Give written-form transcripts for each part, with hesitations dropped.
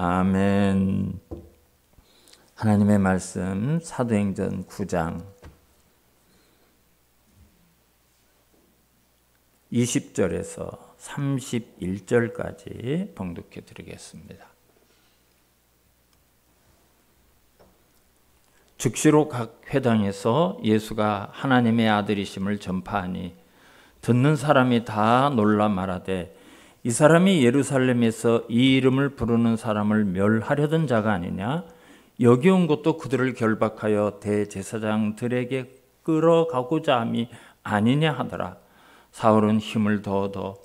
아멘. 하나님의 말씀 사도행전 9장 20절에서 31절까지 봉독해 드리겠습니다. 즉시로 각 회당에서 예수가 하나님의 아들이심을 전파하니 듣는 사람이 다 놀라 말하되 이 사람이 예루살렘에서 이 이름을 부르는 사람을 멸하려던 자가 아니냐? 여기 온 것도 그들을 결박하여 대제사장들에게 끌어가고자 함이 아니냐 하더라. 사울은 힘을 더어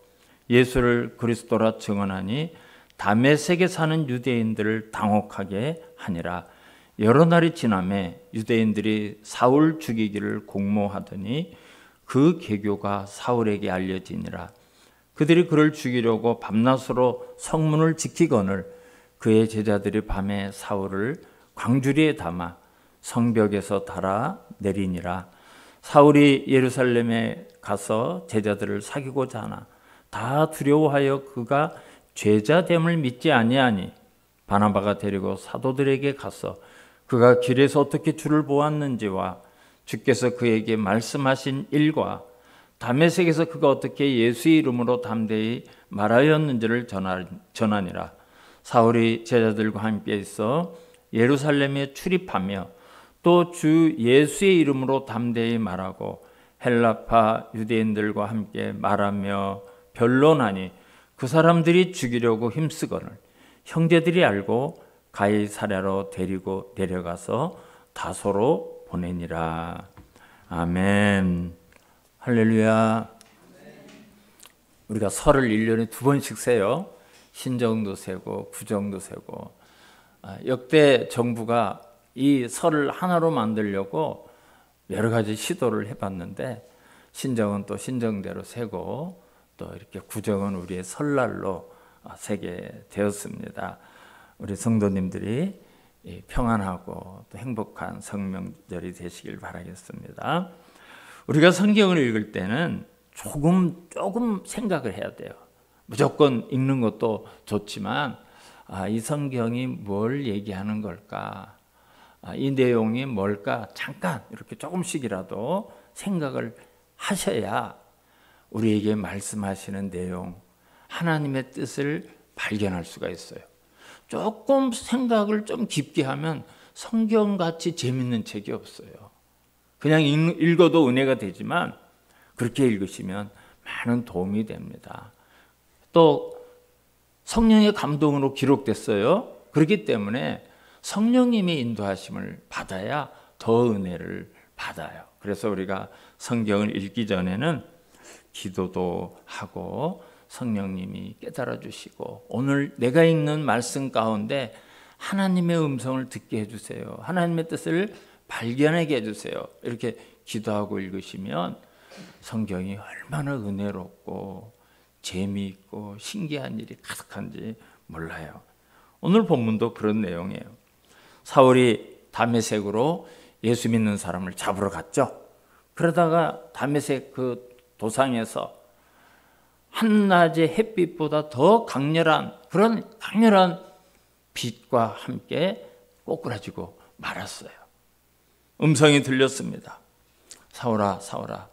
예수를 그리스도라 증언하니 다메섹에 사는 유대인들을 당혹하게 하니라. 여러 날이 지나매 유대인들이 사울 죽이기를 공모하더니 그 계교가 사울에게 알려지니라. 그들이 그를 죽이려고 밤낮으로 성문을 지키거늘 그의 제자들이 밤에 사울을 광주리에 담아 성벽에서 달아 내리니라. 사울이 예루살렘에 가서 제자들을 사귀고자 하나 다 두려워하여 그가 죄자됨을 믿지 아니하니 바나바가 데리고 사도들에게 가서 그가 길에서 어떻게 주를 보았는지와 주께서 그에게 말씀하신 일과 다메섹에서 그가 어떻게 예수의 이름으로 담대히 말하였는지를 전하니라. 사울이 제자들과 함께 있어 예루살렘에 출입하며 또 주 예수의 이름으로 담대히 말하고 헬라파 유대인들과 함께 말하며 변론하니 그 사람들이 죽이려고 힘쓰거늘 형제들이 알고 가이사랴로 데리고 내려가서 다소로 보내니라. 아멘. 할렐루야. 우리가 설을 1년에 2번씩 세요. 신정도 세고 구정도 세고. 역대 정부가 이 설을 하나로 만들려고 여러 가지 시도를 해봤는데 신정은 또 신정대로 세고 또 이렇게 구정은 우리의 설날로 세게 되었습니다. 우리 성도님들이 평안하고 또 행복한 성명절이 되시길 바라겠습니다. 우리가 성경을 읽을 때는 조금 생각을 해야 돼요. 무조건 읽는 것도 좋지만 이 성경이 뭘 얘기하는 걸까? 이 내용이 뭘까? 잠깐 이렇게 조금씩이라도 생각을 하셔야 우리에게 말씀하시는 내용, 하나님의 뜻을 발견할 수가 있어요. 조금 생각을 좀 깊게 하면 성경같이 재밌는 책이 없어요. 그냥 읽어도 은혜가 되지만 그렇게 읽으시면 많은 도움이 됩니다. 또 성령의 감동으로 기록됐어요. 그렇기 때문에 성령님의 인도하심을 받아야 더 은혜를 받아요. 그래서 우리가 성경을 읽기 전에는 기도도 하고 성령님이 깨달아 주시고 오늘 내가 읽는 말씀 가운데 하나님의 음성을 듣게 해주세요. 하나님의 뜻을 발견하게 해주세요. 이렇게 기도하고 읽으시면 성경이 얼마나 은혜롭고 재미있고 신기한 일이 가득한지 몰라요. 오늘 본문도 그런 내용이에요. 사울이 다메섹으로 예수 믿는 사람을 잡으러 갔죠. 그러다가 다메섹 그 도상에서 한낮의 햇빛보다 더 강렬한 그런 강렬한 빛과 함께 꼬꾸라지고 말았어요. 음성이 들렸습니다. 사울아, 사울아,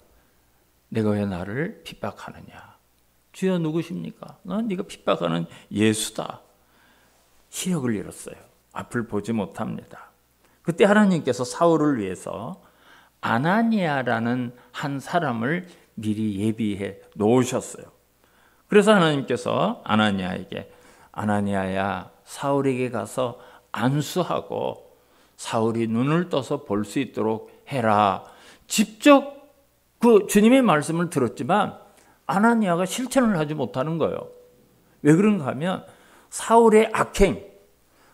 내가 왜 나를 핍박하느냐? 주여 누구십니까? 난 네가 핍박하는 예수다. 시력을 잃었어요. 앞을 보지 못합니다. 그때 하나님께서 사울을 위해서 아나니아라는 한 사람을 미리 예비해 놓으셨어요. 그래서 하나님께서 아나니아에게 아나니아야 사울에게 가서 안수하고 사울이 눈을 떠서 볼 수 있도록 해라. 직접 그 주님의 말씀을 들었지만 아나니아가 실천을 하지 못하는 거예요. 왜 그런가 하면 사울의 악행,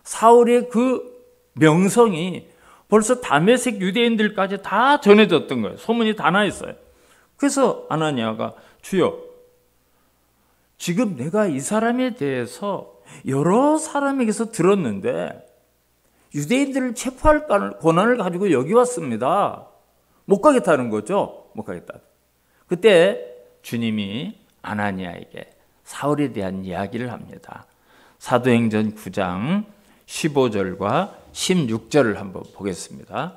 사울의 그 명성이 벌써 다메섹 유대인들까지 다 전해졌던 거예요. 소문이 다 나 있어요. 그래서 아나니아가 주여, 지금 내가 이 사람에 대해서 여러 사람에게서 들었는데 유대인들을 체포할 권한을 가지고 여기 왔습니다. 못 가겠다는 거죠. 못 가겠다. 그때 주님이 아나니아에게 사울에 대한 이야기를 합니다. 사도행전 9장 15절과 16절을 한번 보겠습니다.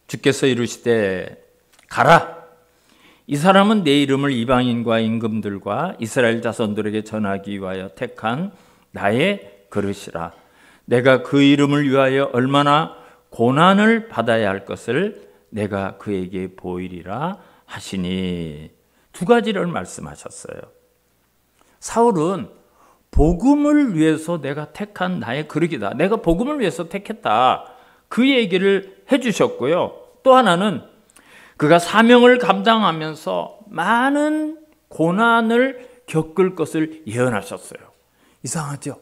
주께서 이르시되 가라, 이 사람은 내 이름을 이방인과 임금들과 이스라엘 자손들에게 전하기 위하여 택한 나의 그릇이라. 내가 그 이름을 위하여 얼마나 고난을 받아야 할 것을 내가 그에게 보이리라 하시니. 두 가지를 말씀하셨어요. 사울은 복음을 위해서 내가 택한 나의 그릇이다. 내가 복음을 위해서 택했다. 그 얘기를 해주셨고요. 또 하나는 그가 사명을 감당하면서 많은 고난을 겪을 것을 예언하셨어요. 이상하죠?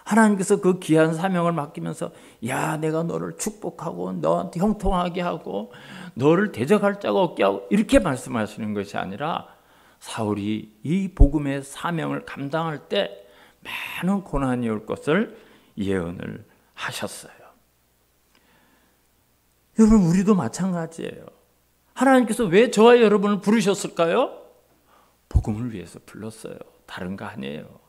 하나님께서 그 귀한 사명을 맡기면서 야, 내가 너를 축복하고 너한테 형통하게 하고 너를 대적할 자가 없게 하고 이렇게 말씀하시는 것이 아니라 사울이 이 복음의 사명을 감당할 때 많은 고난이 올 것을 예언을 하셨어요. 여러분, 우리도 마찬가지예요. 하나님께서 왜 저와 여러분을 부르셨을까요? 복음을 위해서 불렀어요. 다른 거 아니에요.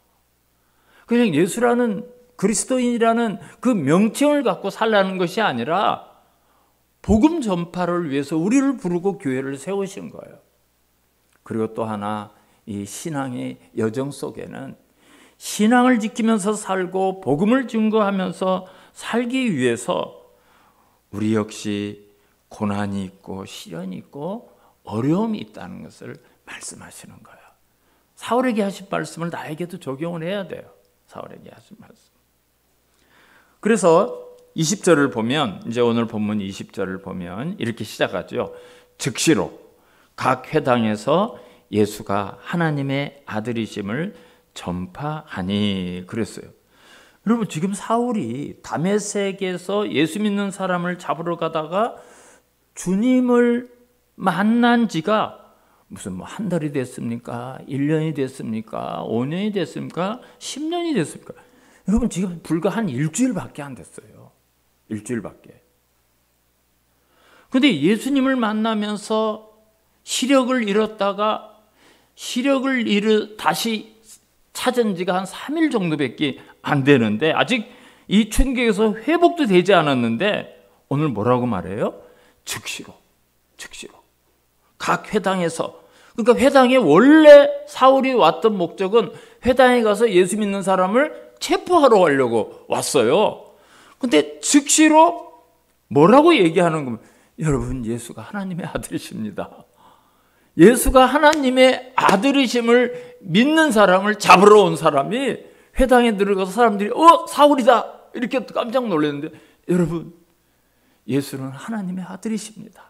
그냥 예수라는, 그리스도인이라는 그 명칭을 갖고 살라는 것이 아니라 복음 전파를 위해서 우리를 부르고 교회를 세우신 거예요. 그리고 또 하나, 이 신앙의 여정 속에는 신앙을 지키면서 살고 복음을 증거하면서 살기 위해서 우리 역시 고난이 있고 시련이 있고 어려움이 있다는 것을 말씀하시는 거예요. 사울에게 하신 말씀을 나에게도 적용을 해야 돼요. 사울에게 하신 말씀. 그래서 20절을 보면, 이제 오늘 본문 20절을 보면 이렇게 시작하죠. 즉시로 각 회당에서 예수가 하나님의 아들이심을 전파하니 그랬어요. 여러분, 지금 사울이 다메섹에서 예수 믿는 사람을 잡으러 가다가 주님을 만난 지가 무슨 뭐 한 달이 됐습니까? 1년이 됐습니까? 5년이 됐습니까? 10년이 됐습니까? 여러분, 지금 불과 한 일주일밖에 안 됐어요. 일주일밖에. 그런데 예수님을 만나면서 시력을 잃었다가 다시 찾은 지가 한 3일 정도밖에 안 되는데 아직 이 충격에서 회복도 되지 않았는데 오늘 뭐라고 말해요? 즉시로 각 회당에서, 그러니까 회당에 원래 사울이 왔던 목적은 회당에 가서 예수 믿는 사람을 체포하러 가려고 왔어요. 근데 즉시로 뭐라고 얘기하는 겁니까? 여러분, 예수가 하나님의 아들이십니다. 예수가 하나님의 아들이심을 믿는 사람을 잡으러 온 사람이 회당에 들어가서 사람들이 사울이다 이렇게 깜짝 놀랐는데, 여러분, 예수는 하나님의 아들이십니다.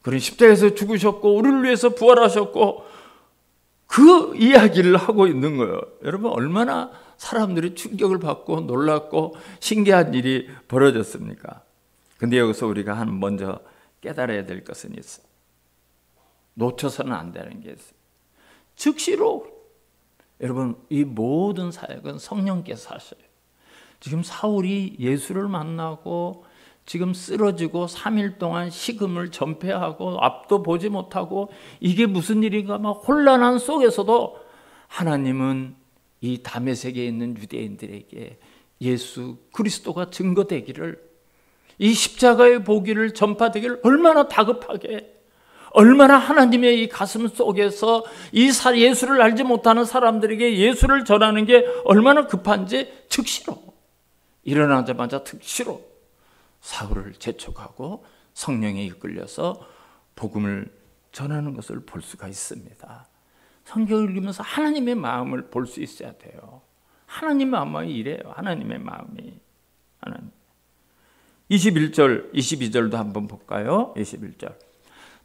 그런 십자가에서 죽으셨고 우리를 위해서 부활하셨고 그 이야기를 하고 있는 거예요. 여러분, 얼마나 사람들이 충격을 받고 놀랐고 신기한 일이 벌어졌습니까? 근데 여기서 우리가 먼저 깨달아야 될 것은 있어요. 놓쳐서는 안 되는 게 있어요. 즉시로, 여러분, 이 모든 사역은 성령께서 하셔요. 지금 사울이 예수를 만나고 지금 쓰러지고 3일 동안 식음을 전폐하고 앞도 보지 못하고 이게 무슨 일인가 막 혼란한 속에서도 하나님은 이 다메섹에 있는 유대인들에게 예수 그리스도가 증거되기를, 이 십자가의 보기를 전파되기를 얼마나 다급하게, 얼마나 하나님의 이 가슴 속에서 이 예수를 알지 못하는 사람들에게 예수를 전하는 게 얼마나 급한지 즉시로 일어나자마자 즉시로 사울을 재촉하고 성령에 이끌려서 복음을 전하는 것을 볼 수가 있습니다. 성경을 읽으면서 하나님의 마음을 볼 수 있어야 돼요. 하나님의 마음이 이래요. 하나님의 마음이. 하나님. 21절, 22절도 한번 볼까요? 21절.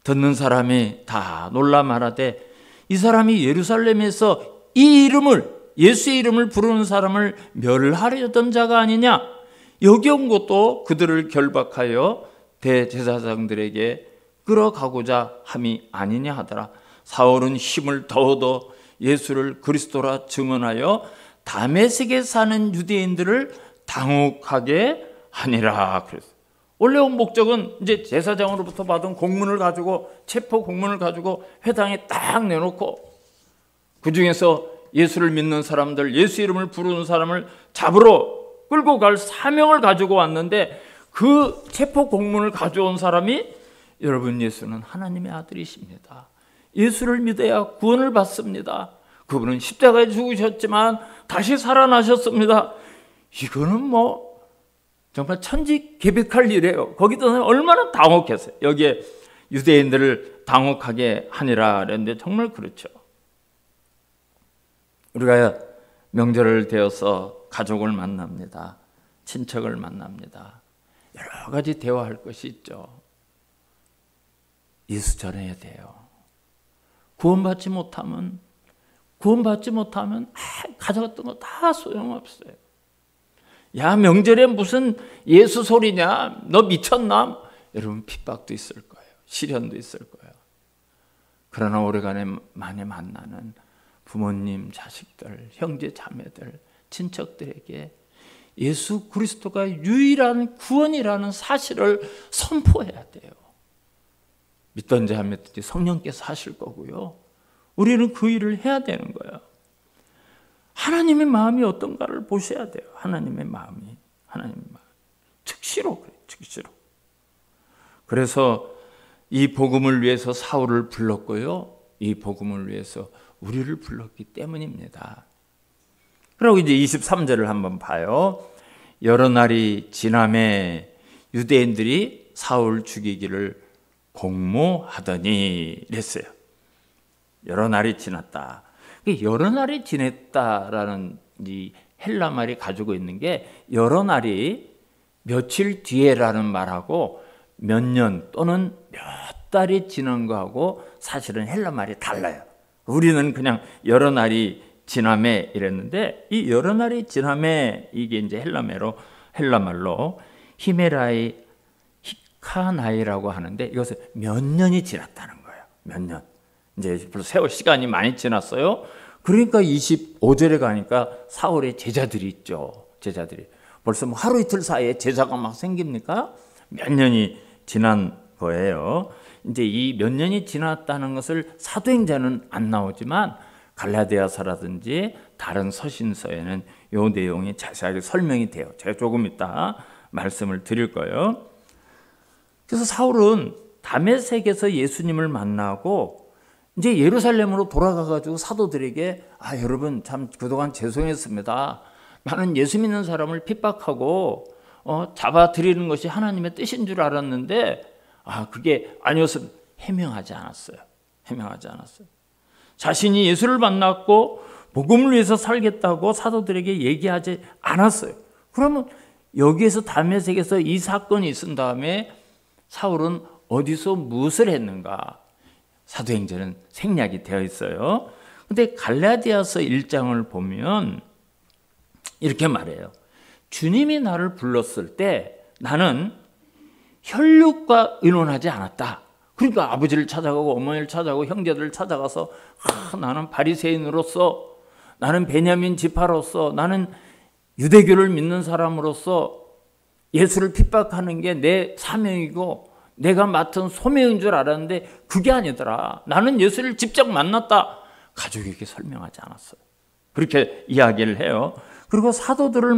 듣는 사람이 다 놀라 말하되 이 사람이 예루살렘에서 이 이름을, 예수의 이름을 부르는 사람을 멸하려던 자가 아니냐? 여기 온 것도 그들을 결박하여 대제사장들에게 끌어가고자 함이 아니냐 하더라. 사울은 힘을 더 얻어 예수를 그리스도라 증언하여 다메섹에 사는 유대인들을 당혹하게 하니라. 그랬어요. 원래 온 목적은 이제 제사장으로부터 받은 공문을 가지고, 체포 공문을 가지고 회당에 딱 내놓고 그 중에서 예수를 믿는 사람들, 예수 이름을 부르는 사람을 잡으러 끌고 갈 사명을 가지고 왔는데, 그 체포 공문을 가져온 사람이 여러분, 예수는 하나님의 아들이십니다. 예수를 믿어야 구원을 받습니다. 그분은 십자가에 죽으셨지만 다시 살아나셨습니다. 이거는 뭐 정말 천지개벽할 일이에요. 거기다 얼마나 당혹했어요. 여기에 유대인들을 당혹하게 하니라 그랬는데 정말 그렇죠. 우리가 명절을 되어서 가족을 만납니다. 친척을 만납니다. 여러 가지 대화할 것이 있죠. 예수 전해야 돼요. 구원받지 못하면 가져갔던 거 다 소용없어요. 야, 명절에 무슨 예수 소리냐? 너 미쳤나? 여러분, 핍박도 있을 거예요. 시련도 있을 거예요. 그러나 오래간에 많이 만나는 부모님, 자식들, 형제, 자매들, 친척들에게 예수 그리스도가 유일한 구원이라는 사실을 선포해야 돼요. 믿든지 안 믿든지 성령께서 하실 거고요. 우리는 그 일을 해야 되는 거예요. 하나님의 마음이 어떤가를 보셔야 돼요. 하나님의 마음이. 즉시로 그래요. 즉시로. 그래서 이 복음을 위해서 사울을 불렀고요. 이 복음을 위해서 우리를 불렀기 때문입니다. 그리고 이제 23절을 한번 봐요. 여러 날이 지남에 유대인들이 사울 죽이기를 공모하더니 이랬어요. 여러 날이 지났다. 여러 날이 지냈다라는 이 헬라 말이 가지고 있는 게, 여러 날이 며칠 뒤에라는 말하고 몇 년 또는 몇 달이 지난 거하고 사실은 헬라 말이 달라요. 우리는 그냥 여러 날이 지남에 이랬는데, 이 여러 날이 지남에 이게 이제 헬라 말로 히메라이 히카나이라고 하는데, 이것은 몇 년이 지났다는 거예요. 몇 년. 이제 벌써 세월 시간이 많이 지났어요. 그러니까 25절에 가니까 사울의 제자들이 있죠. 제자들이. 벌써 뭐 하루 이틀 사이에 제자가 막 생깁니까? 몇 년이 지난 거예요. 이제 이 몇 년이 지났다는 것을 사도행전은 안 나오지만 갈라디아서라든지 다른 서신서에는 이 내용이 자세하게 설명이 돼요. 제가 조금 이따 말씀을 드릴 거예요. 그래서 사울은 다메섹에서 예수님을 만나고 이제 예루살렘으로 돌아가가지고 사도들에게, 여러분 참 그동안 죄송했습니다. 나는 예수 믿는 사람을 핍박하고 잡아들이는 것이 하나님의 뜻인 줄 알았는데 그게 아니었으면 해명하지 않았어요. 자신이 예수를 만났고 복음을 위해서 살겠다고 사도들에게 얘기하지 않았어요. 그러면 여기에서 다메섹에서 이 사건이 있은 다음에 사울은 어디서 무엇을 했는가? 사도행전은 생략이 되어 있어요. 그런데 갈라디아서 1장을 보면 이렇게 말해요. 주님이 나를 불렀을 때 나는 혈육과 의논하지 않았다. 그러니까 아버지를 찾아가고 어머니를 찾아가고 형제들을 찾아가서 나는 바리새인으로서, 나는 베냐민 지파로서, 나는 유대교를 믿는 사람으로서 예수를 핍박하는 게 내 사명이고 내가 맡은 소명인 줄 알았는데 그게 아니더라. 나는 예수를 직접 만났다. 가족에게 설명하지 않았어요. 그렇게 이야기를 해요. 그리고 사도들을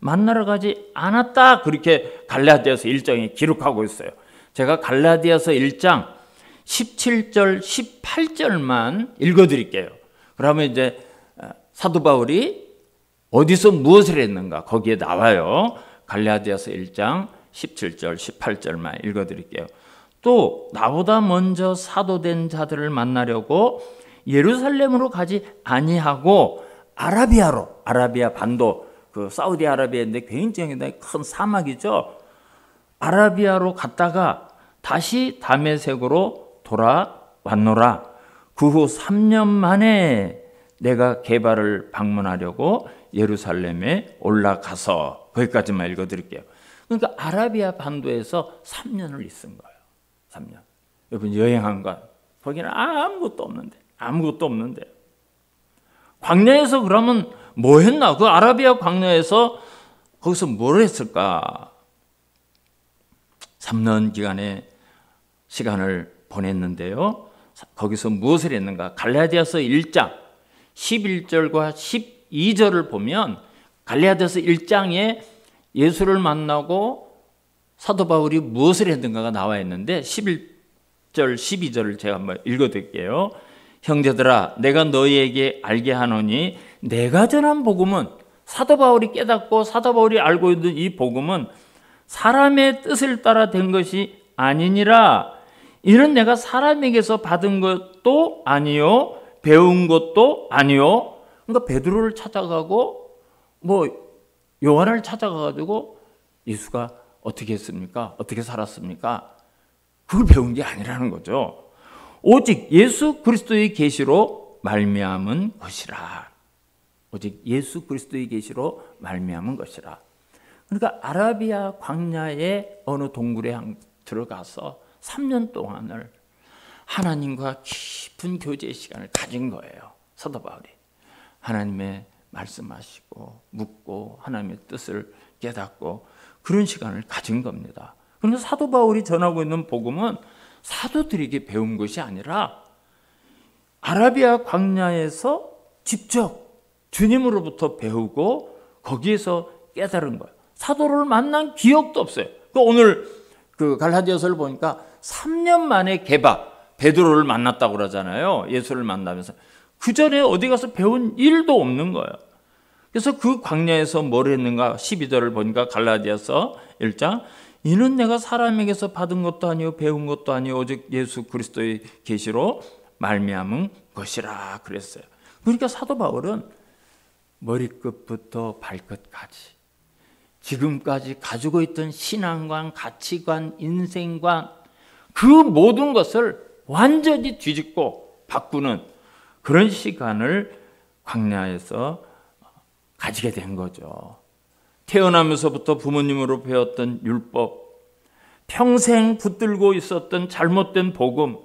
만나러 가지 않았다. 그렇게 갈라디아서 1장에 기록하고 있어요. 제가 갈라디아서 1장 17절, 18절만 읽어드릴게요. 그러면 이제 사도 바울이 어디서 무엇을 했는가 거기에 나와요. 갈라디아서 1장 17절, 18절만 읽어드릴게요. 또 나보다 먼저 사도된 자들을 만나려고 예루살렘으로 가지 아니하고 아라비아 반도, 그 사우디아라비아인데 굉장히 큰 사막이죠. 아라비아로 갔다가 다시 다메섹으로 돌아왔노라. 그 후 3년 만에 내가 게바를 방문하려고 예루살렘에 올라가서, 거기까지만 읽어드릴게요. 그러니까 아라비아 반도에서 3년을 있은 거예요. 3년. 여러분 여행한 거 거기는 아무것도 없는데. 광야에서 그러면 뭐 했나? 그 아라비아 광야에서 거기서 뭘 했을까? 3년 기간의 시간을 보냈는데요. 거기서 무엇을 했는가? 갈라디아서 1장 11절과 12절을 보면 갈라디아서 1장에 예수를 만나고 사도 바울이 무엇을 했는가가 나와 있는데 11절, 12절을 제가 한번 읽어드릴게요. 형제들아, 내가 너희에게 알게 하노니 내가 전한 복음은, 사도 바울이 깨닫고 사도 바울이 알고 있는 이 복음은 사람의 뜻을 따라 된 것이 아니니라. 이는 내가 사람에게서 받은 것도 아니요 배운 것도 아니요. 그러니까 베드로를 찾아가고 요한을 찾아가가지고 예수가 어떻게 했습니까? 어떻게 살았습니까? 그걸 배운 게 아니라는 거죠. 오직 예수 그리스도의 계시로 말미암은 것이라. 오직 예수 그리스도의 계시로 말미암은 것이라. 그러니까 아라비아 광야의 어느 동굴에 들어가서 3년 동안을 하나님과 깊은 교제의 시간을 가진 거예요. 사도 바울이 하나님의 말씀하시고 묻고 하나님의 뜻을 깨닫고 그런 시간을 가진 겁니다. 그런데 사도 바울이 전하고 있는 복음은 사도들에게 배운 것이 아니라 아라비아 광야에서 직접 주님으로부터 배우고 거기에서 깨달은 거예요. 사도를 만난 기억도 없어요. 오늘 갈라디아서를 보니까 3년 만에 베드로를 만났다고 그러잖아요. 예수를 만나면서. 그 전에 어디 가서 배운 일도 없는 거예요. 그래서 그 광야에서 뭘 했는가? 12절을 보니까 갈라디아서 1장 이는 내가 사람에게서 받은 것도 아니요 배운 것도 아니요 오직 예수 그리스도의 계시로 말미암은 것이라 그랬어요. 그러니까 사도 바울은 머리끝부터 발끝까지 지금까지 가지고 있던 신앙관, 가치관, 인생관 그 모든 것을 완전히 뒤집고 바꾸는 그런 시간을 광야에서 가지게 된 거죠. 태어나면서부터 부모님으로 배웠던 율법, 평생 붙들고 있었던 잘못된 복음,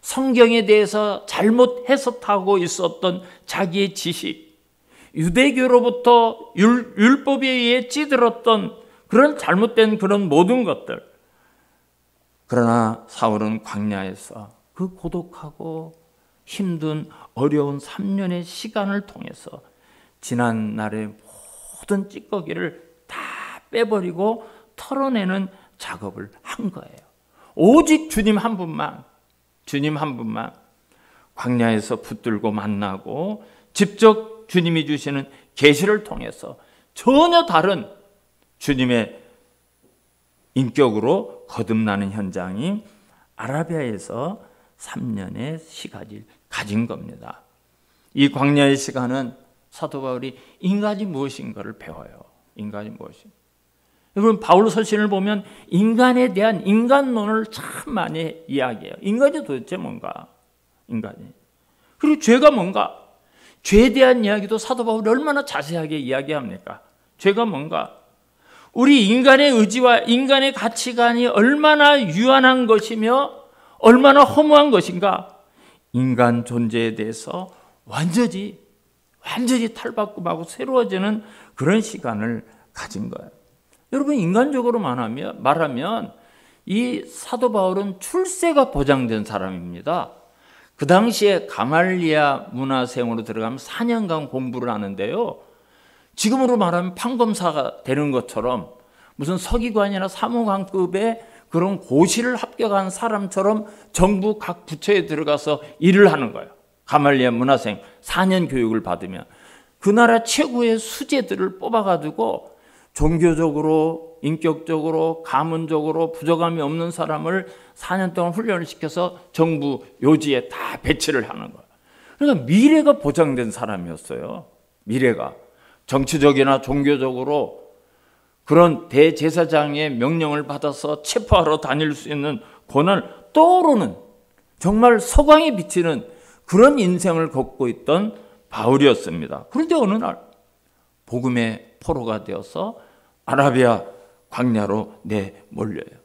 성경에 대해서 잘못 해석하고 있었던 자기의 지식, 유대교로부터 율법에 의해 찌들었던 그런 잘못된 그런 모든 것들. 그러나 사울은 광야에서 그 고독하고 힘든 어려운 3년의 시간을 통해서 지난 날의 모든 찌꺼기를 다 빼버리고 털어내는 작업을 한 거예요. 오직 주님 한 분만 광야에서 붙들고 만나고 직접 주님이 주시는 계시를 통해서 전혀 다른 주님의 인격으로 거듭나는 현장이 아라비아에서 3년의 시간을 가진 겁니다. 이 광야의 시간은 사도 바울이 인간이 무엇인가를 배워요. 인간이 무엇인가. 여러분 바울 서신을 보면 인간에 대한 인간론을 참 많이 이야기해요. 인간이 도대체 뭔가? 인간이. 그리고 죄가 뭔가? 죄에 대한 이야기도 사도 바울이 얼마나 자세하게 이야기합니까? 죄가 뭔가? 우리 인간의 의지와 인간의 가치관이 얼마나 유한한 것이며 얼마나 허무한 것인가? 인간 존재에 대해서 완전히 탈바꿈하고 새로워지는 그런 시간을 가진 거예요. 여러분 인간적으로 말하면 이 사도 바울은 출세가 보장된 사람입니다. 그 당시에 가말리아 문화생으로 들어가면 4년간 공부를 하는데요. 지금으로 말하면 판검사가 되는 것처럼 무슨 서기관이나 사무관급의 그런 고시를 합격한 사람처럼 정부 각 부처에 들어가서 일을 하는 거예요. 가말리아 문화생 4년 교육을 받으면 그 나라 최고의 수재들을 뽑아가지고 종교적으로, 인격적으로, 가문적으로 부족함이 없는 사람을 4년 동안 훈련을 시켜서 정부 요지에 다 배치를 하는 거예요. 그러니까 미래가 보장된 사람이었어요. 미래가. 정치적이나 종교적으로 그런 대제사장의 명령을 받아서 체포하러 다닐 수 있는 권한을 떠오르는 정말 서광이 비치는 그런 인생을 걷고 있던 바울이었습니다. 그런데 어느 날 복음의 포로가 되어서 아라비아 광야로 내몰려요.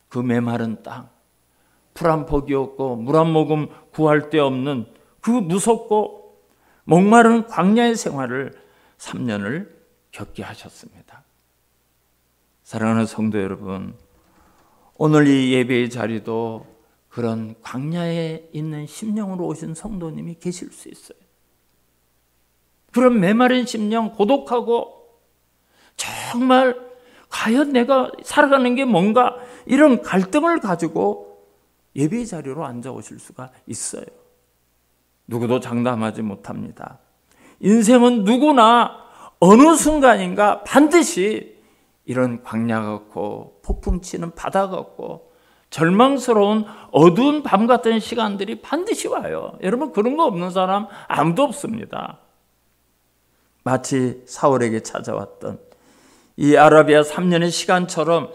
그 메마른 땅, 풀 한 폭이 없고 물 한 모금 구할 데 없는 그 무섭고 목마른 광야의 생활을 3년을 겪게 하셨습니다. 사랑하는 성도 여러분, 오늘 이 예배의 자리도 그런 광야에 있는 심령으로 오신 성도님이 계실 수 있어요. 그런 메마른 심령, 고독하고 정말 과연 내가 살아가는 게 뭔가 이런 갈등을 가지고 예배의 자리로 앉아오실 수가 있어요. 누구도 장담하지 못합니다. 인생은 누구나 어느 순간인가 반드시 이런 광야 같고 폭풍 치는 바다 같고 절망스러운 어두운 밤 같은 시간들이 반드시 와요. 여러분, 그런 거 없는 사람 아무도 없습니다. 마치 사울에게 찾아왔던 이 아라비아 3년의 시간처럼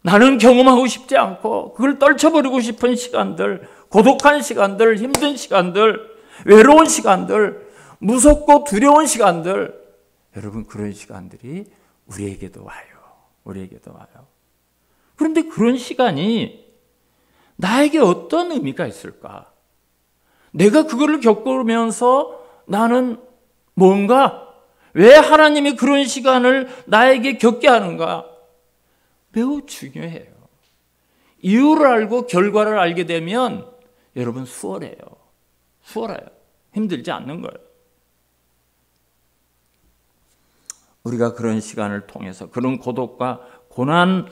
나는 경험하고 싶지 않고 그걸 떨쳐버리고 싶은 시간들, 고독한 시간들, 힘든 시간들, 외로운 시간들, 무섭고 두려운 시간들, 여러분, 그런 시간들이 우리에게도 와요. 우리에게도 와요. 그런데 그런 시간이 나에게 어떤 의미가 있을까? 내가 그거를 겪으면서 나는 뭔가, 왜 하나님이 그런 시간을 나에게 겪게 하는가? 매우 중요해요. 이유를 알고 결과를 알게 되면 여러분 수월해요. 수월해요. 힘들지 않는 거예요. 우리가 그런 시간을 통해서 그런 고독과 고난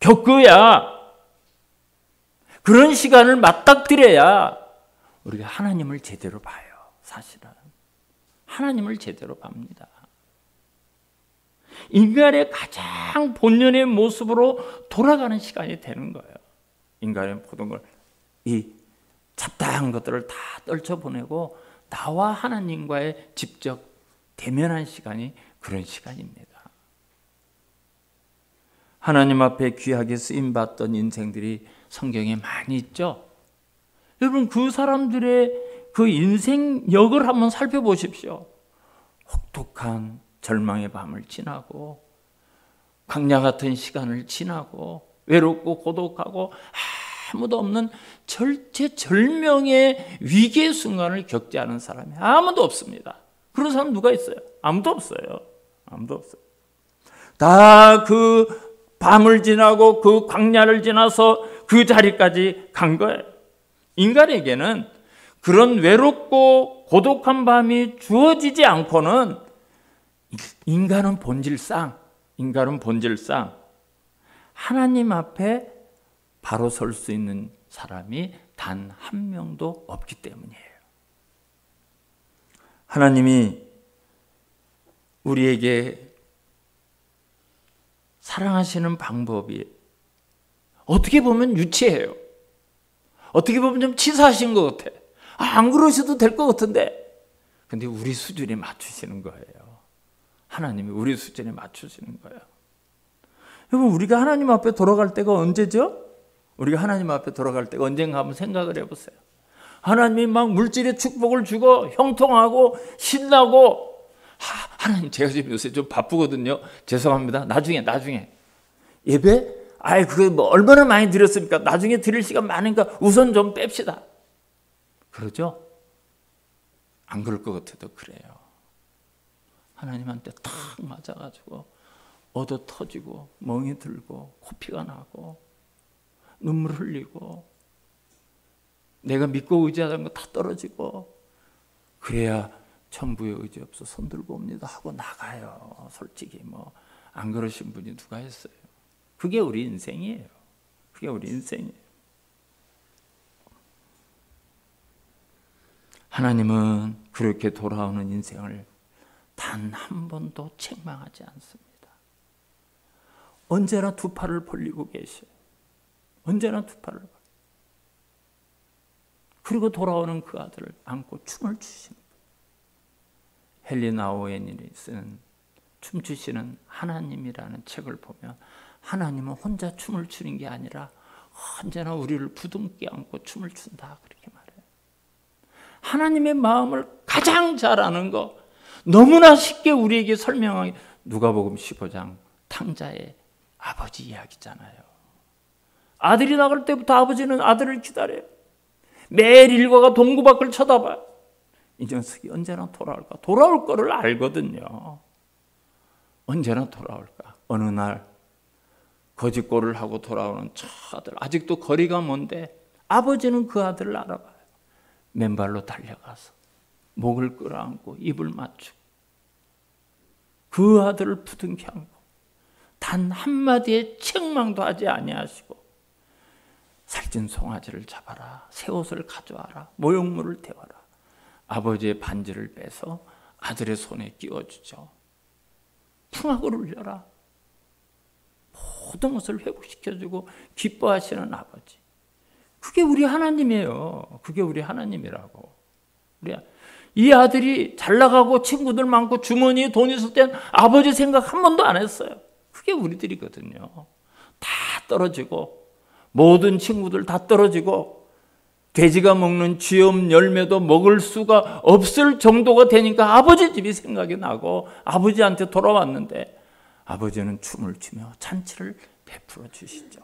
겪어야, 그런 시간을 맞닥뜨려야 우리가 하나님을 제대로 봐요. 사실은 하나님을 제대로 봅니다. 인간의 가장 본연의 모습으로 돌아가는 시간이 되는 거예요. 인간의 모든 걸, 이 잡다한 것들을 다 떨쳐보내고 나와 하나님과의 직접 대면한 시간이 그런 시간입니다. 하나님 앞에 귀하게 쓰임받던 인생들이 성경에 많이 있죠. 여러분, 그 사람들의 그 인생역을 한번 살펴보십시오. 혹독한 절망의 밤을 지나고 광야 같은 시간을 지나고 외롭고 고독하고 아무도 없는 절체절명의 위기의 순간을 겪지 않은 사람이 아무도 없습니다. 그런 사람 누가 있어요? 아무도 없어요. 아무도 없어요. 다 그 밤을 지나고 그 광야를 지나서 그 자리까지 간 거예요. 인간에게는 그런 외롭고 고독한 밤이 주어지지 않고는 인간은 본질상 하나님 앞에 바로 설 수 있는 사람이 단 한 명도 없기 때문이에요. 하나님이 우리에게 사랑하시는 방법이 어떻게 보면 유치해요. 어떻게 보면 좀 치사하신 것 같아. 안 그러셔도 될 것 같은데. 근데 우리 수준에 맞추시는 거예요. 하나님이 우리 수준에 맞추시는 거예요. 여러분, 우리가 하나님 앞에 돌아갈 때가 언제죠? 우리가 하나님 앞에 돌아갈 때가 언젠가 한번 생각을 해보세요. 하나님이 막 물질의 축복을 주고 형통하고 신나고, 하나님, 제가 지금 요새 좀 바쁘거든요. 죄송합니다. 나중에 예배? 그게 뭐 얼마나 많이 드렸습니까? 나중에 드릴 시간 많으니까 우선 좀 뺍시다. 그러죠? 안 그럴 것 같아도 그래요. 하나님한테 탁 맞아가지고 얻어 터지고 멍이 들고 코피가 나고 눈물 흘리고 내가 믿고 의지하던 거 다 떨어지고, 그래야 천부의 의지 없어 손 들고 옵니다 하고 나가요. 솔직히 뭐 안 그러신 분이 누가 있어요? 그게 우리 인생이에요. 그게 우리 인생이에요. 하나님은 그렇게 돌아오는 인생을 단 한 번도 책망하지 않습니다. 언제나 두 팔을 벌리고 계셔요. 언제나 두 팔을 벌리고. 그리고 돌아오는 그 아들을 안고 춤을 추시는 거예요. 헨리 나우엔이 쓰는 춤추시는 하나님이라는 책을 보면 하나님은 혼자 춤을 추는 게 아니라 언제나 우리를 부둥켜 안고 춤을 춘다, 그렇게 말해요. 하나님의 마음을 가장 잘 아는 거, 너무나 쉽게 우리에게 설명하기, 누가복음 15장 탕자의 아버지 이야기잖아요. 아들이 나갈 때부터 아버지는 아들을 기다려요. 매일 일과가 동구 밖을 쳐다봐요. 이 녀석이 언제나 돌아올까? 돌아올 거를 알거든요. 언제나 돌아올까? 어느 날 거짓골을 하고 돌아오는 저 아들, 아직도 거리가 먼데 아버지는 그 아들을 알아봐요. 맨발로 달려가서 목을 끌어안고 입을 맞추고 그 아들을 부둥켜 안고 단 한마디의 책망도 하지 아니하시고 살찐 송아지를 잡아라, 새 옷을 가져와라, 모욕물을 태워라. 아버지의 반지를 빼서 아들의 손에 끼워주죠. 풍악을 울려라. 모든 것을 회복시켜주고 기뻐하시는 아버지. 그게 우리 하나님이에요. 그게 우리 하나님이라고. 이 아들이 잘 나가고 친구들 많고 주머니에 돈 있을 땐 아버지 생각 한 번도 안 했어요. 그게 우리들이거든요. 다 떨어지고 모든 친구들 다 떨어지고 돼지가 먹는 쥐엄 열매도 먹을 수가 없을 정도가 되니까 아버지 집이 생각이 나고 아버지한테 돌아왔는데 아버지는 춤을 추며 잔치를 베풀어 주시죠.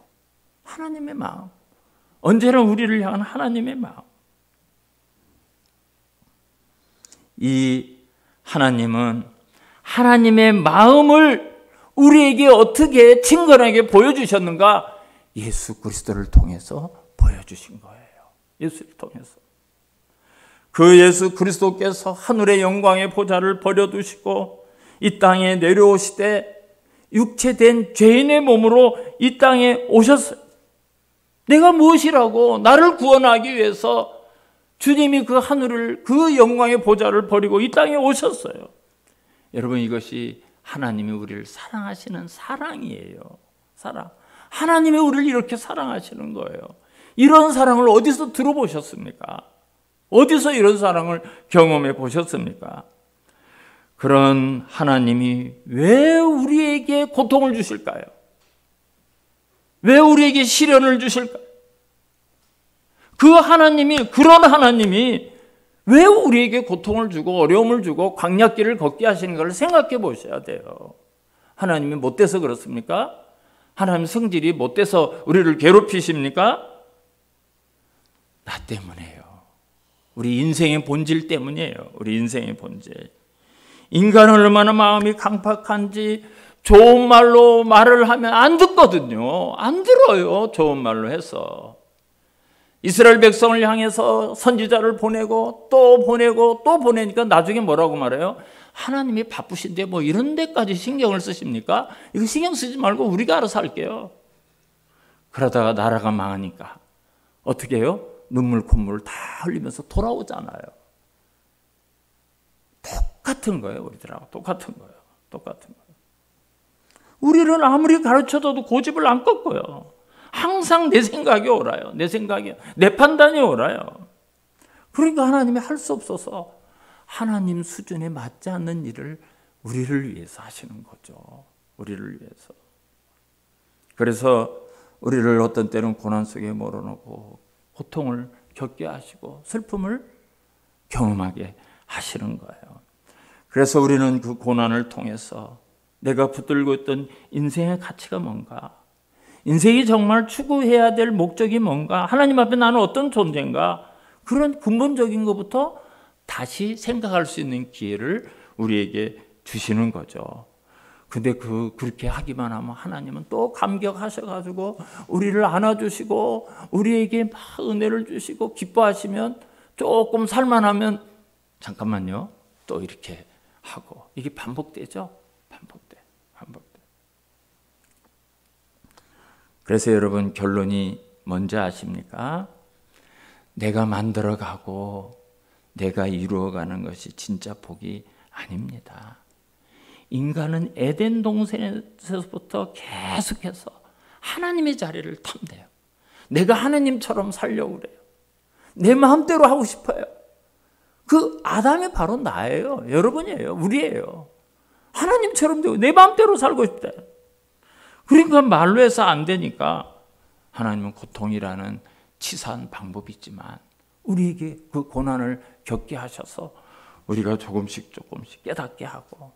하나님의 마음. 언제나 우리를 향한 하나님의 마음. 이 하나님은 하나님의 마음을 우리에게 어떻게 친근하게 보여주셨는가? 예수 그리스도를 통해서 보여주신 거예요. 예수를 통해서. 그 예수 그리스도께서 하늘의 영광의 보좌를 버려두시고 이 땅에 내려오시되 육체된 죄인의 몸으로 이 땅에 오셨어요. 내가 무엇이라고? 나를 구원하기 위해서 주님이 그 하늘을, 그 영광의 보좌를 버리고 이 땅에 오셨어요. 여러분, 이것이 하나님이 우리를 사랑하시는 사랑이에요. 사랑. 하나님이 우리를 이렇게 사랑하시는 거예요. 이런 사랑을 어디서 들어보셨습니까? 어디서 이런 사랑을 경험해 보셨습니까? 그런 하나님이 왜 우리에게 고통을 주실까요? 왜 우리에게 시련을 주실까요? 그 하나님이, 그런 하나님이 왜 우리에게 고통을 주고 어려움을 주고 광야길을 걷게 하시는 걸 생각해 보셔야 돼요. 하나님이 못돼서 그렇습니까? 하나님 성질이 못돼서 우리를 괴롭히십니까? 나 때문에요. 우리 인생의 본질 때문이에요. 우리 인생의 본질. 인간은 얼마나 마음이 강팍한지 좋은 말로 말을 하면 안 듣거든요. 안 들어요. 좋은 말로 해서. 이스라엘 백성을 향해서 선지자를 보내고 또 보내고 또 보내니까 나중에 뭐라고 말해요? 하나님이 바쁘신데 뭐 이런 데까지 신경을 쓰십니까? 이거 신경 쓰지 말고 우리가 알아서 할게요. 그러다가 나라가 망하니까 어떻게 해요? 눈물 콧물 다 흘리면서 돌아오잖아요. 똑같은 거예요. 우리들하고 똑같은 거예요. 똑같은 거예요. 우리는 아무리 가르쳐줘도 고집을 안 꺾어요. 항상 내 생각이 옳아요. 내 생각이, 내 판단이 옳아요. 그러니까 하나님이 할 수 없어서 하나님 수준에 맞지 않는 일을 우리를 위해서 하시는 거죠. 우리를 위해서. 그래서 우리를 어떤 때는 고난 속에 몰아넣고 고통을 겪게 하시고 슬픔을 경험하게 하시는 거예요. 그래서 우리는 그 고난을 통해서 내가 붙들고 있던 인생의 가치가 뭔가, 인생이 정말 추구해야 될 목적이 뭔가, 하나님 앞에 나는 어떤 존재인가, 그런 근본적인 것부터 다시 생각할 수 있는 기회를 우리에게 주시는 거죠. 근데 그렇게 하기만 하면 하나님은 또 감격하셔가지고 우리를 안아주시고 우리에게 막 은혜를 주시고 기뻐하시면 조금 살만하면 잠깐만요. 또 이렇게 하고 이게 반복되죠. 반복돼. 그래서 여러분 결론이 뭔지 아십니까? 내가 만들어가고 내가 이루어가는 것이 진짜 복이 아닙니다. 인간은 에덴 동산에서부터 계속해서 하나님의 자리를 탐내요. 내가 하나님처럼 살려고 그래요. 내 마음대로 하고 싶어요. 그 아담이 바로 나예요. 여러분이에요. 우리예요. 하나님처럼 되고 내 마음대로 살고 싶다. 그러니까 말로 해서 안 되니까 하나님은 고통이라는 치사한 방법이 있지만 우리에게 그 고난을 겪게 하셔서 우리가 조금씩 깨닫게 하고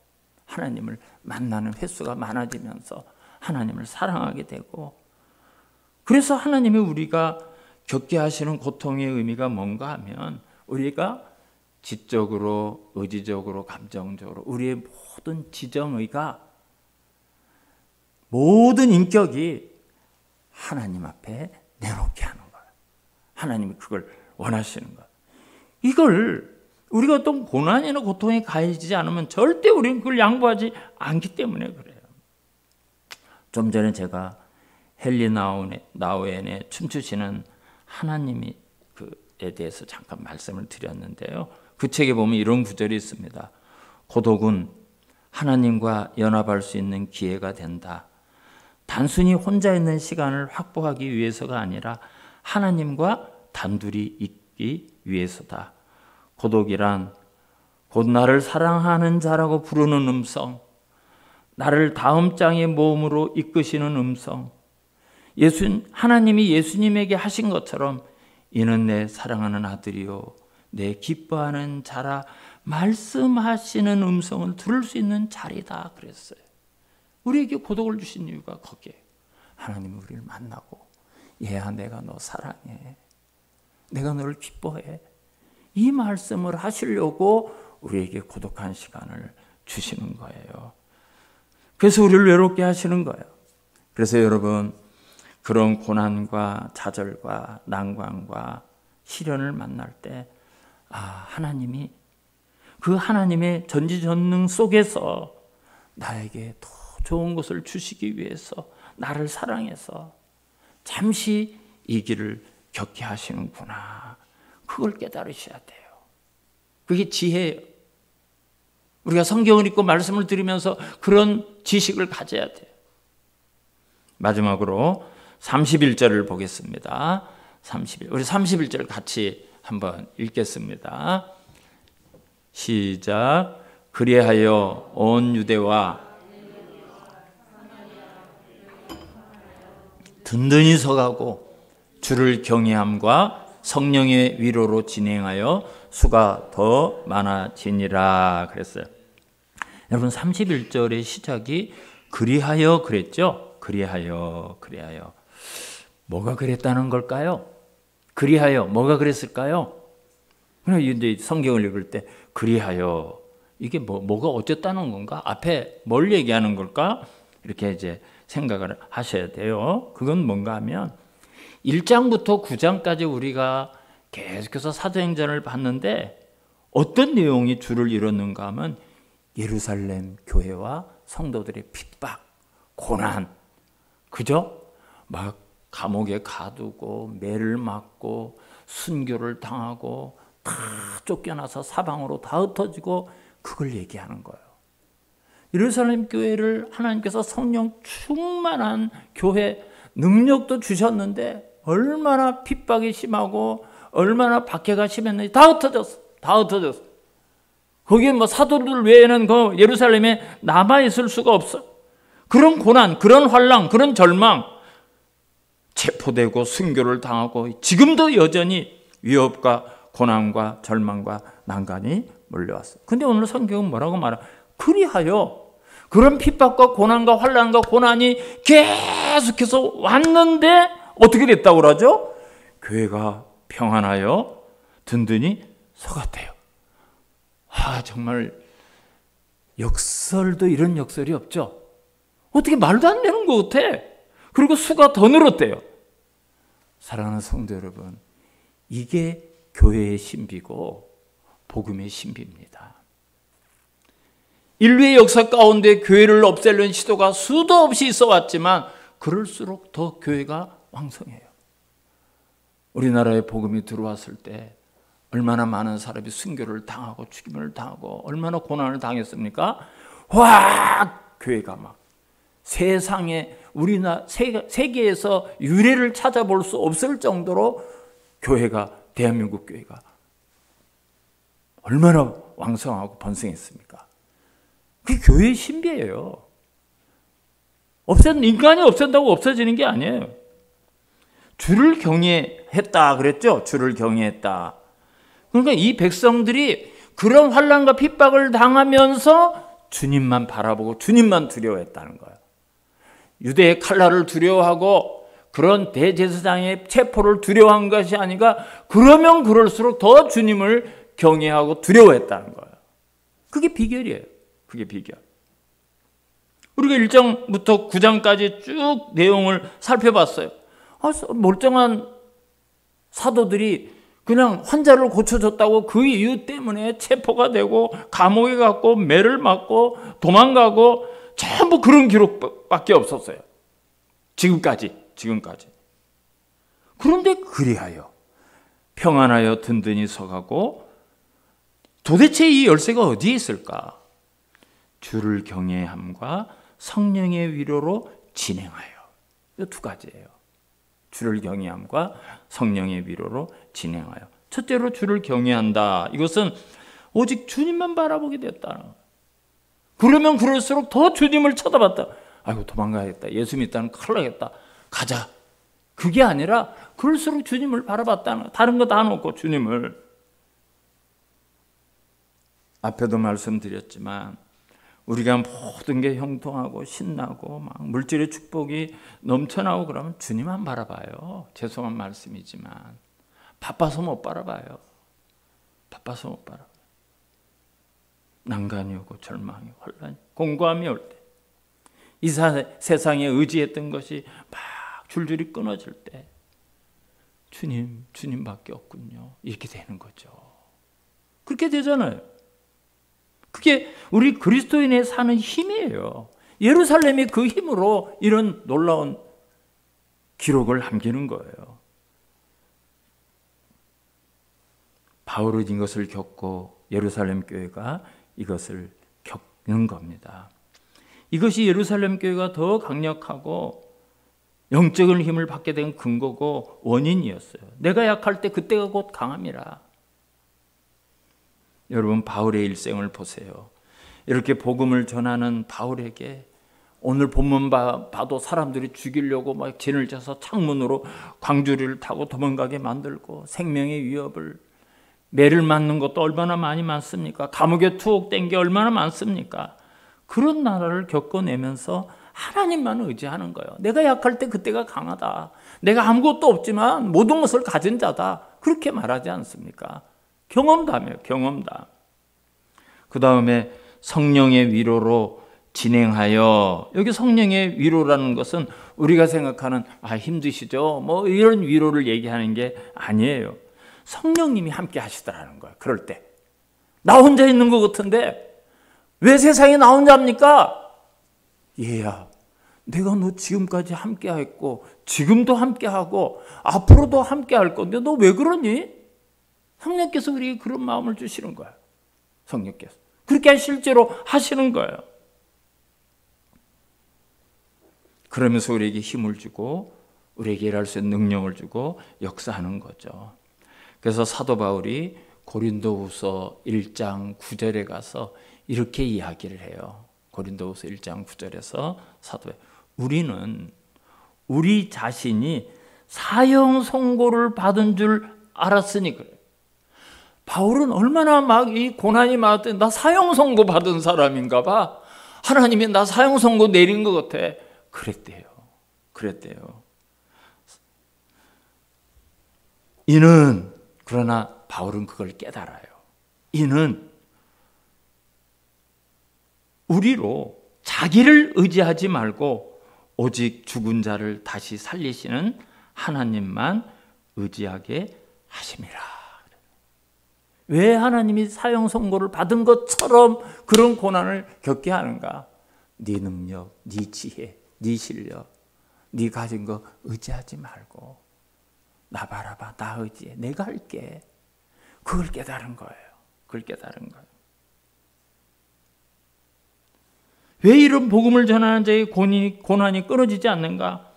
하나님을 만나는 횟수가 많아지면서 하나님을 사랑하게 되고, 그래서 하나님이 우리가 겪게 하시는 고통의 의미가 뭔가 하면 우리가 지적으로, 의지적으로, 감정적으로 우리의 모든 지정의가, 모든 인격이 하나님 앞에 내놓게 하는 거예요. 하나님이 그걸 원하시는 거예요. 이걸 우리가 어떤 고난이나 고통에 가해지지 않으면 절대 우리는 그걸 양보하지 않기 때문에 그래요. 좀 전에 제가 헨리 나우엔의 춤추시는 하나님에 대해서 잠깐 말씀을 드렸는데요. 그 책에 보면 이런 구절이 있습니다. 고독은 하나님과 연합할 수 있는 기회가 된다. 단순히 혼자 있는 시간을 확보하기 위해서가 아니라 하나님과 단둘이 있기 위해서다. 고독이란 곧 나를 사랑하는 자라고 부르는 음성, 나를 다음 장의 모험으로 이끄시는 음성, 하나님이 예수님에게 하신 것처럼 이는 내 사랑하는 아들이요 내 기뻐하는 자라 말씀하시는 음성을 들을 수 있는 자리다 그랬어요. 우리에게 고독을 주신 이유가 거기에요. 하나님이 우리를 만나고 얘야 내가 너 사랑해, 내가 너를 기뻐해, 이 말씀을 하시려고 우리에게 고독한 시간을 주시는 거예요. 그래서 우리를 외롭게 하시는 거예요. 그래서 여러분, 그런 고난과 좌절과 난관과 시련을 만날 때 하나님이 그 하나님의 전지전능 속에서 나에게 더 좋은 것을 주시기 위해서 나를 사랑해서 잠시 이 길을 겪게 하시는구나. 그걸 깨달으셔야 돼요. 그게 지혜예요. 우리가 성경을 읽고 말씀을 들으면서 그런 지식을 가져야 돼요. 마지막으로 31절을 보겠습니다. 우리 31절 같이 한번 읽겠습니다. 시작. 그리하여 온 유대와 든든히 서가고 주를 경외함과 성령의 위로로 진행하여 수가 더 많아지니라 그랬어요. 여러분 31절의 시작이 그리하여 그랬죠? 그리하여. 뭐가 그랬다는 걸까요? 그리하여 뭐가 그랬을까요? 이제 성경을 읽을 때 그리하여 이게 뭐가 어쨌다는 건가? 앞에 뭘 얘기하는 걸까? 이렇게 이제 생각을 하셔야 돼요. 그건 뭔가 하면 1장부터 9장까지 우리가 계속해서 사도행전을 봤는데 어떤 내용이 주를 이뤘는가 하면 예루살렘 교회와 성도들의 핍박, 고난, 그죠? 막 감옥에 가두고 매를 맞고 순교를 당하고 다 쫓겨나서 사방으로 다 흩어지고 그걸 얘기하는 거예요. 예루살렘 교회를 하나님께서 성령 충만한 교회 능력도 주셨는데 얼마나 핍박이 심하고 얼마나 박해가 심했는지 다 흩어졌어. 거기에 사도들 외에는 그 예루살렘에 남아있을 수가 없어. 그런 고난, 그런 환난, 그런 절망, 체포되고 순교를 당하고 지금도 여전히 위협과 고난과 절망과 난간이 몰려왔어요. 근데 오늘 성경은 뭐라고 말해요? 그리하여 그런 핍박과 고난과 환난과 고난이 계속해서 왔는데 어떻게 됐다고 그러죠? 교회가 평안하여 든든히 서갔대요. 정말 역설도 이런 역설이 없죠. 어떻게 말도 안 되는 것 같아. 그리고 수가 더 늘었대요. 사랑하는 성도 여러분, 이게 교회의 신비고 복음의 신비입니다. 인류의 역사 가운데 교회를 없애려는 시도가 수도 없이 있어 왔지만 그럴수록 더 교회가 왕성해요. 우리나라에 복음이 들어왔을 때 얼마나 많은 사람이 순교를 당하고 죽임을 당하고 얼마나 고난을 당했습니까? 확 교회가 막 세상에 세계에서 유례를 찾아볼 수 없을 정도로 교회가, 대한민국 교회가 얼마나 왕성하고 번성했습니까? 그게 교회의 신비예요. 인간이 없앤다고 없어지는 게 아니에요. 주를 경외했다 그랬죠? 주를 경외했다. 그러니까 이 백성들이 그런 환난과 핍박을 당하면서 주님만 바라보고 주님만 두려워했다는 거예요. 유대의 칼날을 두려워하고 그런 대제사장의 체포를 두려워한 것이 아니라 그러면 그럴수록 더 주님을 경외하고 두려워했다는 거예요. 그게 비결이에요. 그게 비결. 우리가 1장부터 9장까지 쭉 내용을 살펴봤어요. 멀쩡한 사도들이 그냥 환자를 고쳐줬다고 그 이유 때문에 체포가 되고 감옥에 갔고 매를 맞고 도망가고 전부 그런 기록밖에 없었어요. 지금까지. 그런데 그리하여 평안하여 든든히 서가고, 도대체 이 열쇠가 어디에 있을까? 주를 경외함과 성령의 위로로 진행하여. 이 두 가지예요. 주를 경외함과 성령의 위로로 진행하여. 첫째로 주를 경외한다. 이것은 오직 주님만 바라보게 됐다는 거예요. 그러면 그럴수록 더 주님을 쳐다봤다. 아이고 도망가야겠다. 예수 믿다는 큰일 나겠다. 가자. 그게 아니라 그럴수록 주님을 바라봤다는 거예요. 다른 거 다 놓고 주님을. 앞에도 말씀드렸지만 우리가 모든 게 형통하고 신나고 막 물질의 축복이 넘쳐나고 그러면 주님만 바라봐요. 죄송한 말씀이지만 바빠서 못 바라봐요. 난간이 오고 절망이, 혼란이, 공고함이 올 때, 이 세상에 의지했던 것이 막 줄줄이 끊어질 때 주님밖에 없군요. 이렇게 되는 거죠. 그렇게 되잖아요. 그게 우리 그리스도인의 사는 힘이에요. 예루살렘이 그 힘으로 이런 놀라운 기록을 남기는 거예요. 바울은 이것을 겪고 예루살렘 교회가 이것을 겪는 겁니다. 이것이 예루살렘 교회가 더 강력하고 영적인 힘을 받게 된 근거고 원인이었어요. 내가 약할 때 그때가 곧 강함이라. 여러분 바울의 일생을 보세요. 이렇게 복음을 전하는 바울에게 오늘 본문 봐도 사람들이 죽이려고 막 진을 쳐서 창문으로 광주리를 타고 도망가게 만들고 생명의 위협을, 매를 맞는 것도 얼마나 많이 많습니까? 감옥에 투옥된 게 얼마나 많습니까? 그런 나라를 겪어내면서 하나님만 의지하는 거예요. 내가 약할 때 그때가 강하다. 내가 아무것도 없지만 모든 것을 가진 자다. 그렇게 말하지 않습니까? 경험담이에요. 경험담. 그 다음에 성령의 위로로 진행하여. 여기 성령의 위로라는 것은 우리가 생각하는 힘드시죠? 뭐 이런 위로를 얘기하는 게 아니에요. 성령님이 함께 하시더라는 거예요. 그럴 때. 나 혼자 있는 것 같은데 왜 세상에 나 혼자 합니까? 얘야, 내가 너 지금까지 함께 했고 지금도 함께 하고 앞으로도 함께 할 건데 너 왜 그러니? 성령께서 우리에게 그런 마음을 주시는 거예요. 성령께서. 그렇게 실제로 하시는 거예요. 그러면서 우리에게 힘을 주고 우리에게 일할 수 있는 능력을 주고 역사하는 거죠. 그래서 사도 바울이 고린도후서 1장 9절에 가서 이렇게 이야기를 해요. 고린도후서 1장 9절에서 사도에 우리는 우리 자신이 사형 선고를 받은 줄 알았으니 그래요. 바울은 얼마나 막 이 고난이 많았더니 나 사형 선고 받은 사람인가 봐. 하나님이 나 사형 선고 내린 것 같아. 그랬대요. 이는, 그러나 바울은 그걸 깨달아요. 이는 우리로 자기를 의지하지 말고 오직 죽은 자를 다시 살리시는 하나님만 의지하게 하심이라. 왜 하나님이 사형 선고를 받은 것처럼 그런 고난을 겪게 하는가? 네 능력, 네 지혜, 네 실력, 네 가진 거 의지하지 말고 나 바라봐, 나 의지해, 내가 할게. 그걸 깨달은 거예요. 왜 이런 복음을 전하는 자의 고난이 끊어지지 않는가?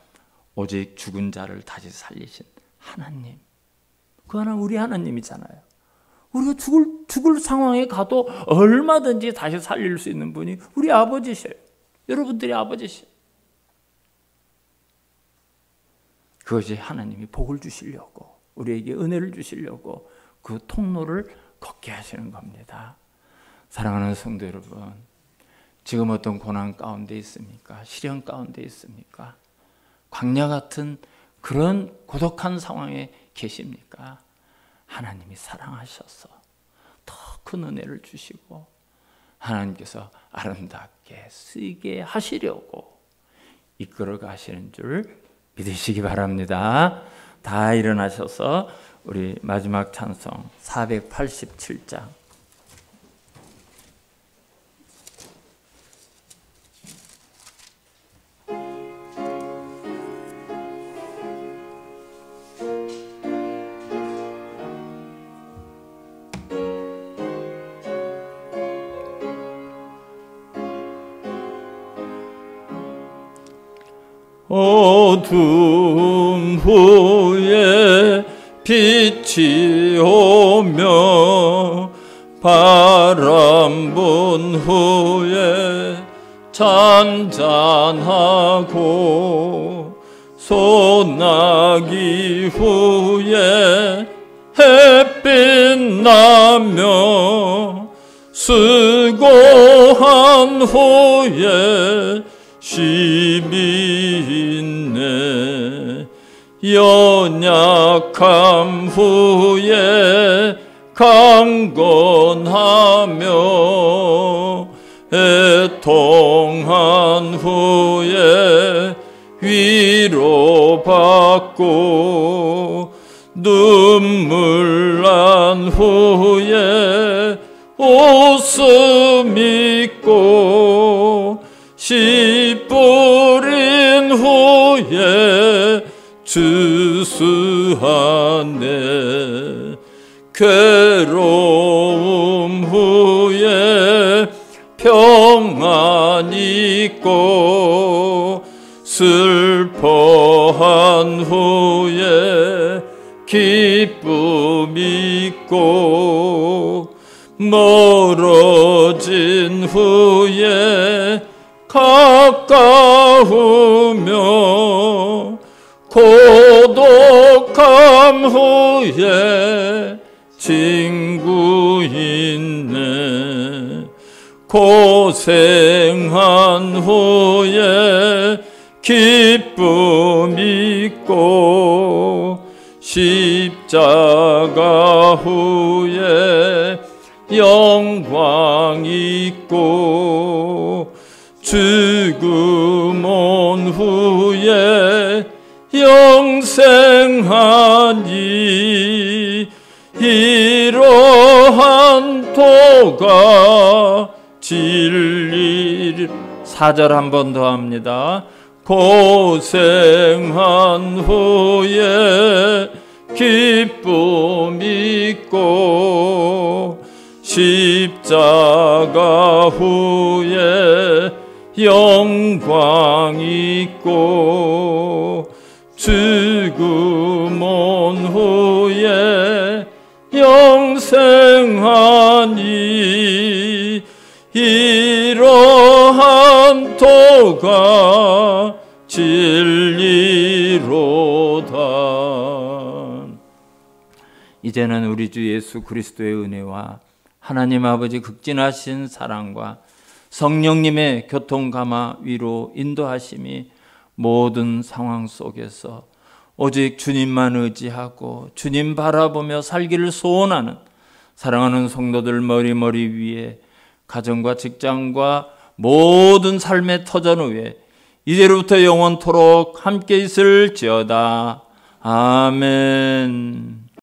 오직 죽은 자를 다시 살리신 하나님. 그 하나님 우리 하나님이잖아요. 우리가 죽을 상황에 가도 얼마든지 다시 살릴 수 있는 분이 우리 아버지셔요. 여러분들이 아버지셔요. 그것이 하나님이 복을 주시려고, 우리에게 은혜를 주시려고 그 통로를 걷게 하시는 겁니다. 사랑하는 성도 여러분, 지금 어떤 고난 가운데 있습니까? 시련 가운데 있습니까? 광야 같은 그런 고독한 상황에 계십니까? 하나님이 사랑하셔서 더 큰 은혜를 주시고 하나님께서 아름답게 쓰게 하시려고 이끌어 가시는 줄 믿으시기 바랍니다. 다 일어나셔서 우리 마지막 찬송 487장. 어둠 후에 빛이 오며 바람 분 후에 잔잔하고 소나기 후에 햇빛 나며 수고한 후에 쉼이 있네. 연약함 후에 강건하며 애통한 후에 위로받고 눈물 난 후에 웃음 있고 씨 뿌린 후에 주수하네. 괴로움 후에 평안 있고 슬퍼한 후에 기쁨 있고 멀어진 후에 가까우며 고독함 후에 친구 있네. 고생한 후에 기쁨 있고 십자가 후에 영광 있고 죽음 온 후에 영생하니 이러한 도가 진리. 4절 한 번 더 합니다. 고생한 후에 기쁨 있고 십자가 후에 영광 있고 죽음 온 후에 영생하니 이러한 도가 진리로다. 이제는 우리 주 예수 그리스도의 은혜와 하나님 아버지 극진하신 사랑과 성령님의 교통감화 위로 인도하심이 모든 상황 속에서 오직 주님만 의지하고 주님 바라보며 살기를 소원하는 사랑하는 성도들 머리 위에 가정과 직장과 모든 삶의 터전 위에 이제로부터 영원토록 함께 있을지어다. 아멘.